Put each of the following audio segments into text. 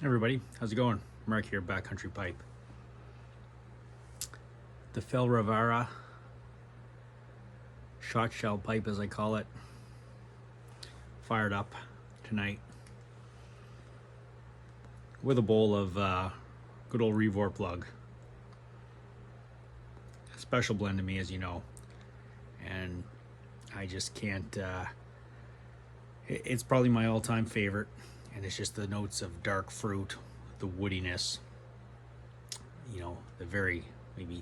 Hey everybody, how's it going? Mark here, Backcountry Pipe. The Phil Rivera shot shell pipe, as I call it, fired up tonight with a bowl of good old Revor plug. A special blend to me, as you know, and I just can't. It's probably my all-time favorite, and it's just the notes of dark fruit, the woodiness, the very maybe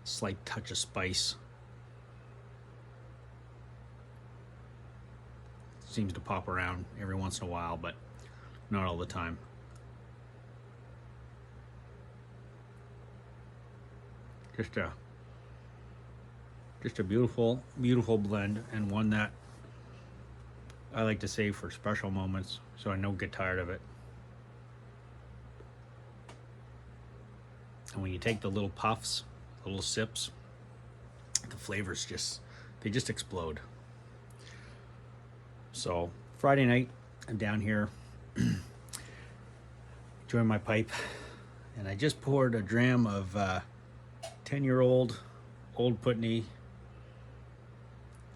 slight touch of spice. Seems to pop around every once in a while, but not all the time. Just a beautiful blend, and one that I like to save for special moments so I don't get tired of it. And when you take the little puffs, little sips, the flavors just explode. So Friday night, I'm down here enjoying my pipe, and I just poured a dram of 10-year-old Old Putney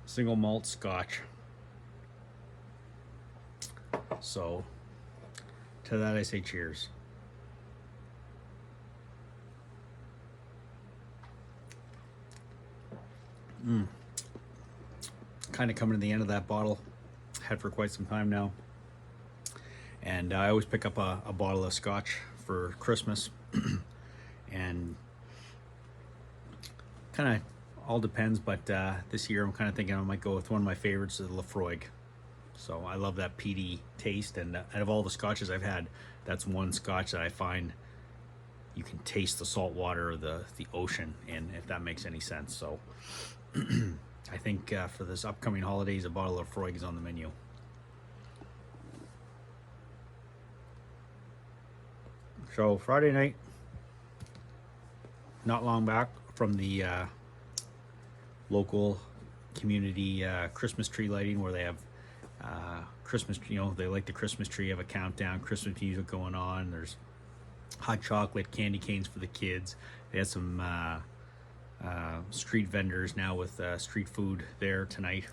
single malt scotch. So to that I say cheers. Kind of coming to the end of that bottle. Had for quite some time now, and I always pick up a bottle of scotch for Christmas. And kind of all depends, but this year I'm kind of thinking I might go with one of my favorites, the Lafroig. So I love that peaty taste, and out of all the scotches I've had, that's one scotch that I find you can taste the salt water or the ocean in, if that makes any sense. So I think for this upcoming holidays, a bottle of Lafroig is on the menu. So Friday night, not long back from the local community Christmas tree lighting, where they have Christmas, they light the Christmas tree, have a countdown, Christmas music going on. There's hot chocolate, candy canes for the kids. They had some street vendors now with street food there tonight.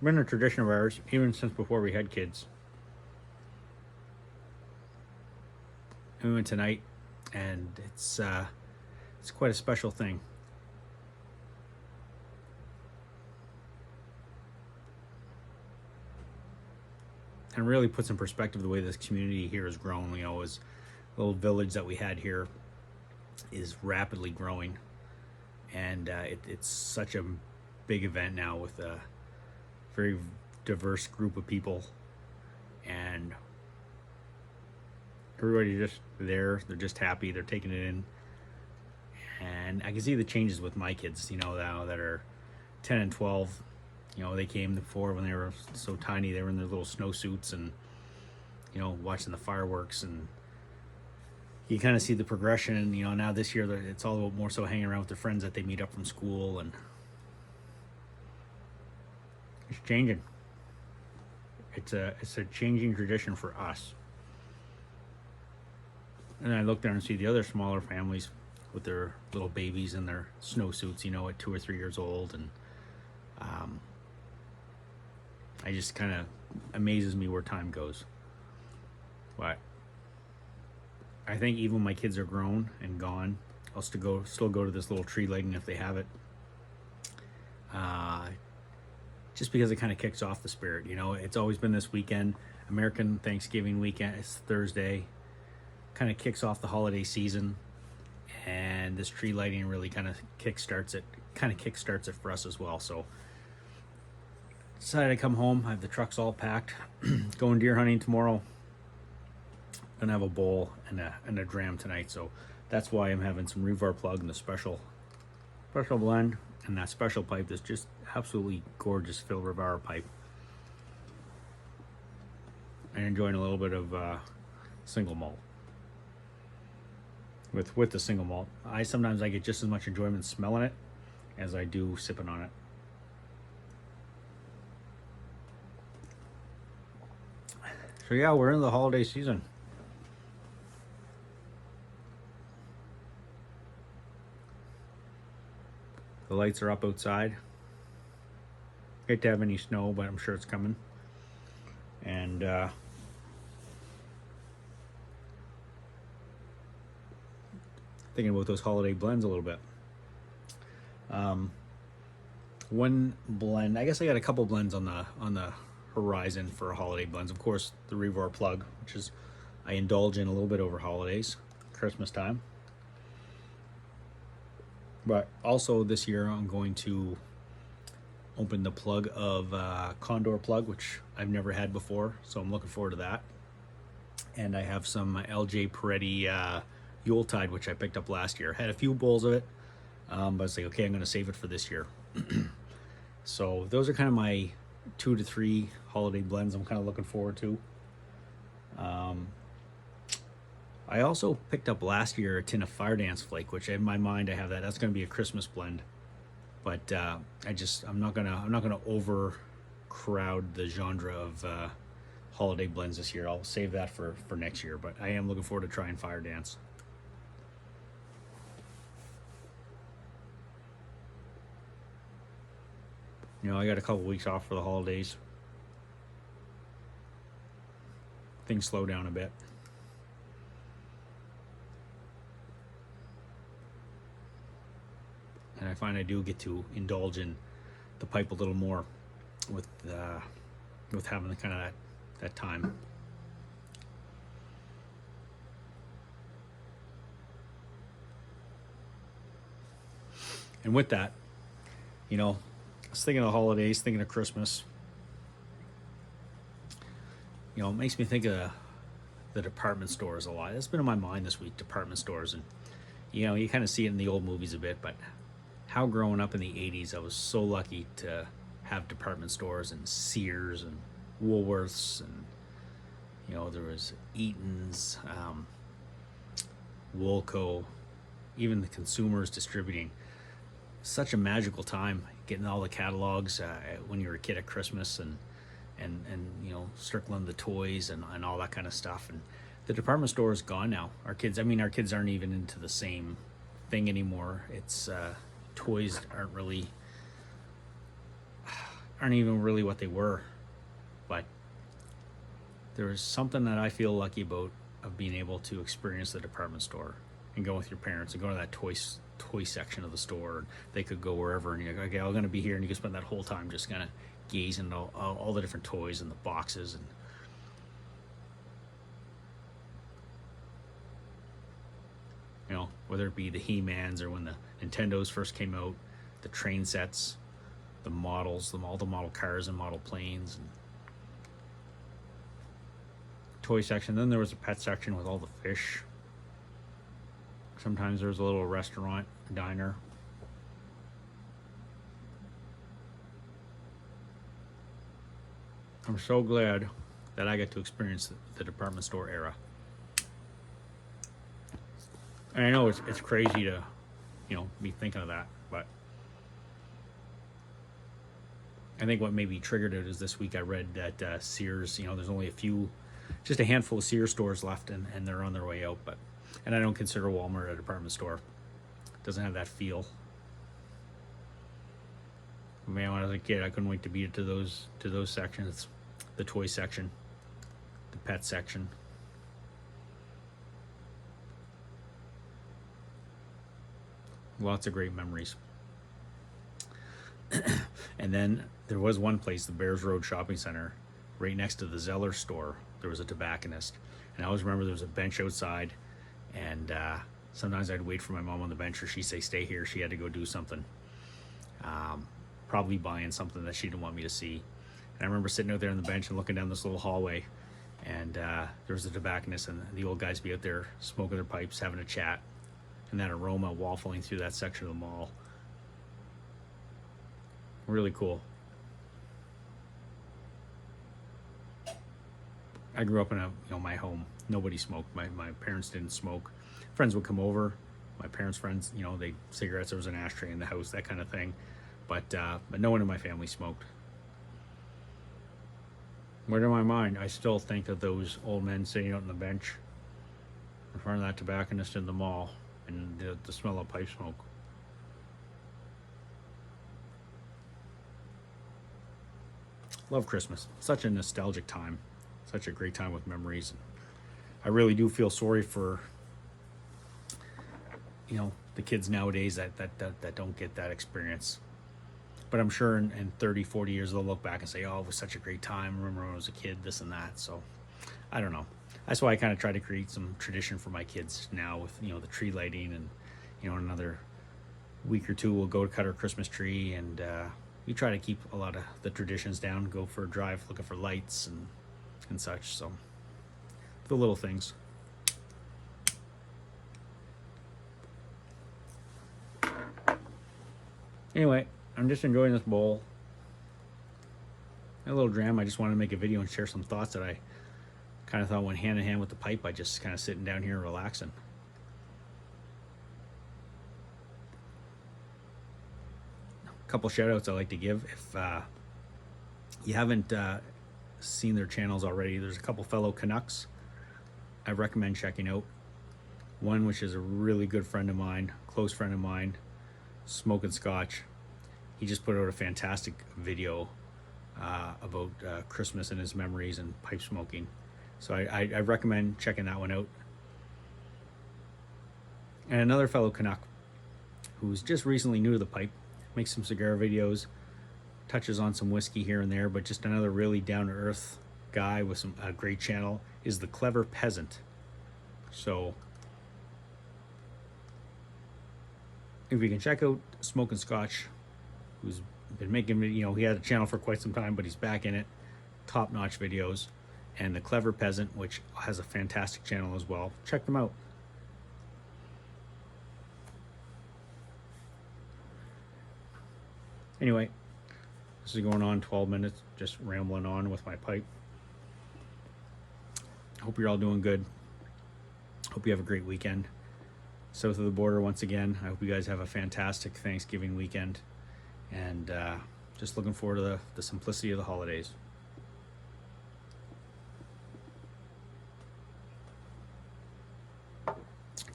Been a tradition of ours even since before we had kids. And we went tonight, and it's quite a special thing. And really puts in perspective the way this community here has grown. As the little village that we had here is rapidly growing, and it's such a big event now with a very diverse group of people, and everybody just there. They're just happy. They're taking it in, and I can see the changes with my kids. Now that are 10 and 12. They came before when they were so tiny. They were in their little snowsuits and, watching the fireworks. And you kind of see the progression. Now this year, it's all about more so hanging around with their friends that they meet up from school. And it's changing. It's a changing tradition for us. And I look down and see the other smaller families with their little babies in their snowsuits, at 2 or 3 years old. And I just kind of amazes me where time goes. But I think even when my kids are grown and gone, I'll still go to this little tree lighting if they have it. Just because it kind of kicks off the spirit. It's always been this weekend. American Thanksgiving weekend. It's Thursday. Kind of kicks off the holiday season, and this tree lighting really kind of kickstarts it. For us as well. So decided to come home. I have the trucks all packed. Going deer hunting tomorrow. Gonna have a bowl and a dram tonight. So that's why I'm having some Revor plug and the special blend, and that special pipe that's just absolutely gorgeous Phil Rivera pipe. And enjoying a little bit of single malt. With the single malt, I sometimes get just as much enjoyment smelling it as I do sipping on it. So yeah, we're in the holiday season. The lights are up outside. Hate to have any snow, but I'm sure it's coming. And thinking about those holiday blends a little bit. One blend, I guess I got a couple blends on the horizon for holiday blends. Of course, the Revoir Plug, which is I indulge in a little bit over holidays, Christmas time. But also this year, I'm going to open the plug of Condor Plug, which I've never had before, so I'm looking forward to that. And I have some LJ Peretti Yuletide, which I picked up last year. Had a few bowls of it, but it's like, okay, I'm going to save it for this year. So those are kind of my 2 to 3 holiday blends I'm kind of looking forward to. I also picked up last year a tin of Fire Dance Flake, which in my mind I have that's going to be a Christmas blend. But I'm not gonna overcrowd the genre of holiday blends this year. I'll save that for next year. But I am looking forward to trying Fire Dance. You know, I got a couple weeks off for the holidays. Things slow down a bit. And I find I do get to indulge in the pipe a little more with having the kind of that time. And with that, you know, I was thinking of the holidays, thinking of Christmas. You know, it makes me think of the department stores a lot. That's been on my mind this week, department stores. And, you know, you kind of see it in the old movies a bit, but how growing up in the 80s, I was so lucky to have department stores and Sears and Woolworths, and, you know, there was Eaton's, Woolco, even the consumers distributing. Such a magical time getting all the catalogs when you were a kid at Christmas, and you know, circling the toys and all that kind of stuff. And the department store is gone now. Our kids aren't even into the same thing anymore. It's toys aren't even really what they were. But there is something that I feel lucky about, of being able to experience the department store and go with your parents and go to that toy section of the store. They could go wherever, and you're like, okay, I'm going to be here, and you can spend that whole time just kind of gazing at all the different toys and the boxes. And you know, whether it be the He-Mans, or when the Nintendos first came out, the train sets, the models, all the model cars and model planes, and toy section. Then there was a pet section with all the fish. Sometimes there was a little restaurant, diner. I'm so glad that I get to experience the department store era. And I know it's crazy to, you know, be thinking of that, but I think what maybe triggered it is this week I read that Sears, you know, there's only just a handful of Sears stores left, and they're on their way out. And I don't consider Walmart a department store. It doesn't have that feel. Man, when I was a kid, I couldn't wait to beat it to those sections. The toy section, the pet section. Lots of great memories. And then there was one place, the Bears Road Shopping Center, right next to the Zeller store. There was a tobacconist, and I always remember there was a bench outside, and sometimes I'd wait for my mom on the bench, or she'd say stay here. She had to go do something, probably buying something that she didn't want me to see. And I remember sitting out there on the bench and looking down this little hallway, and there was the tobacconist, and the old guys be out there smoking their pipes, having a chat, and that aroma waffling through that section of the mall. Really cool. I grew up in my home. Nobody smoked. My parents didn't smoke. Friends would come over. My parents' friends, you know, they cigarettes. There was an ashtray in the house, that kind of thing. But no one in my family smoked. Where in my mind, I still think of those old men sitting out on the bench in front of that tobacconist in the mall, and the smell of pipe smoke. Love Christmas. Such a nostalgic time. Such a great time with memories. I really do feel sorry for, the kids nowadays that don't get that experience. But I'm sure in 30, 40 years they'll look back and say, oh, it was such a great time. Remember when I was a kid, this and that. So I don't know. That's why I kind of try to create some tradition for my kids now with, the tree lighting, and, another week or two we'll go to cut our Christmas tree, and we try to keep a lot of the traditions down, go for a drive looking for lights and such. So the little things. Anyway, I'm just enjoying this bowl. A little dram. I just wanted to make a video and share some thoughts that I kind of thought went hand in hand with the pipe by just kind of sitting down here and relaxing. A couple shout outs I like to give. If you haven't seen their channels already, there's a couple fellow Canucks I recommend checking out. One which is a really good friend of mine, close friend of mine, Smoking Scotch. He just put out a fantastic video about Christmas and his memories and pipe smoking. So I recommend checking that one out. And another fellow Canuck who's just recently new to the pipe, makes some cigar videos, touches on some whiskey here and there, but just another really down-to-earth guy with a great channel, is the Clever Peasant. So if you can check out Smoking Scotch, who's been making, he had a channel for quite some time, but he's back in it, top-notch videos, and the Clever Peasant, which has a fantastic channel as well. Check them out. Anyway, this is going on 12 minutes, just rambling on with my pipe. Hope you're all doing good. Hope you have a great weekend. South of the border, once again, I hope you guys have a fantastic Thanksgiving weekend. And just looking forward to the simplicity of the holidays.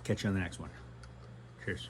Catch you on the next one. Cheers.